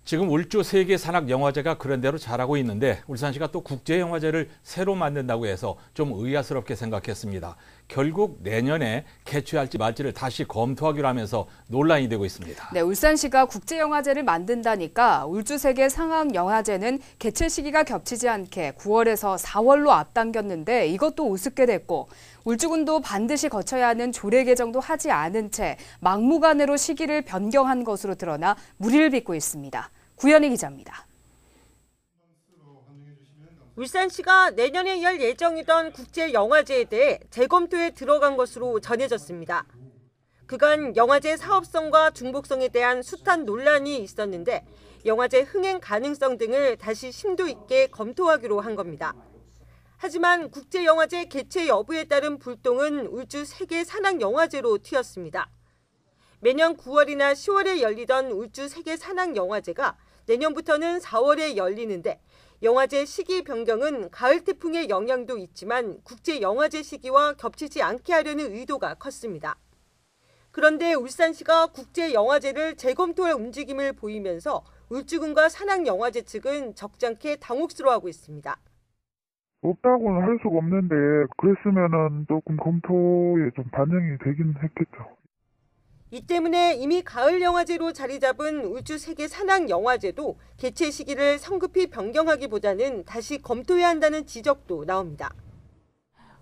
지금 울주 세계산악영화제가 그런대로 잘하고 있는데 울산시가 또 국제영화제를 새로 만든다고 해서 좀 의아스럽게 생각했습니다. 결국 내년에 개최할지 말지를 다시 검토하기로 하면서 논란이 되고 있습니다. 네, 울산시가 국제영화제를 만든다니까 울주세계상악영화제는 개최 시기가 겹치지 않게 9월에서 4월로 앞당겼는데 이것도 우습게 됐고 울주군도 반드시 거쳐야 하는 조례 개정도 하지 않은 채 막무가내로 시기를 변경한 것으로 드러나 물의를 빚고 있습니다. 구현희 기자입니다. 울산시가 내년에 열 예정이던 국제영화제에 대해 재검토에 들어간 것으로 전해졌습니다. 그간 영화제 사업성과 중복성에 대한 숱한 논란이 있었는데 영화제 흥행 가능성 등을 다시 심도 있게 검토하기로 한 겁니다. 하지만 국제영화제 개최 여부에 따른 불똥은 울주 세계산악영화제로 튀었습니다. 매년 9월이나 10월에 열리던 울주 세계산악영화제가 내년부터는 4월에 열리는데 영화제 시기 변경은 가을 태풍의 영향도 있지만 국제영화제 시기와 겹치지 않게 하려는 의도가 컸습니다. 그런데 울산시가 국제영화제를 재검토할 움직임을 보이면서 울주군과 산악영화제 측은 적잖게 당혹스러워하고 있습니다. 없다고는 할 수가 없는데 그랬으면은 조금 검토에 좀 반영이 되긴 했겠죠. 이 때문에 이미 가을 영화제로 자리 잡은 울주 세계산악영화제도 개최 시기를 성급히 변경하기보다는 다시 검토해야 한다는 지적도 나옵니다.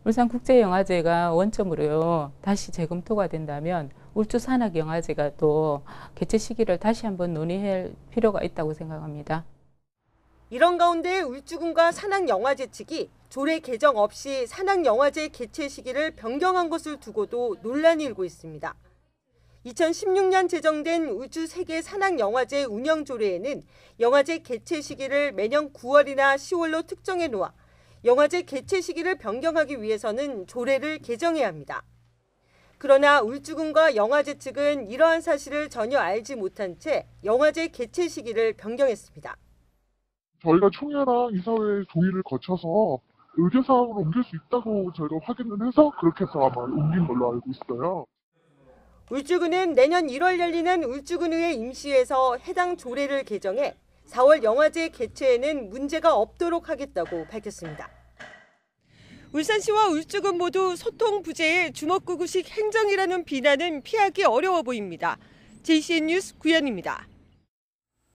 울산국제영화제가 원점으로 다시 재검토가 된다면 울주 산악영화제가 또 개최 시기를 다시 한번 논의할 필요가 있다고 생각합니다. 이런 가운데 울주군과 산악영화제 측이 조례 개정 없이 산악영화제 개최 시기를 변경한 것을 두고도 논란이 일고 있습니다. 2016년 제정된 울주 세계산악영화제 운영 조례에는 영화제 개최 시기를 매년 9월이나 10월로 특정해 놓아 영화제 개최 시기를 변경하기 위해서는 조례를 개정해야 합니다. 그러나 울주군과 영화제 측은 이러한 사실을 전혀 알지 못한 채 영화제 개최 시기를 변경했습니다. 저희가 총회랑 이사회 동의를 거쳐서 의제사항으로 옮길 수 있다고 저희가 확인을 해서 그렇게 해서 아마 옮긴 걸로 알고 있어요. 울주군은 내년 1월 열리는 울주군의회 임시회에서 해당 조례를 개정해 4월 영화제 개최에는 문제가 없도록 하겠다고 밝혔습니다. 울산시와 울주군 모두 소통 부재의 주먹구구식 행정이라는 비난은 피하기 어려워 보입니다. JCN 뉴스 구현입니다.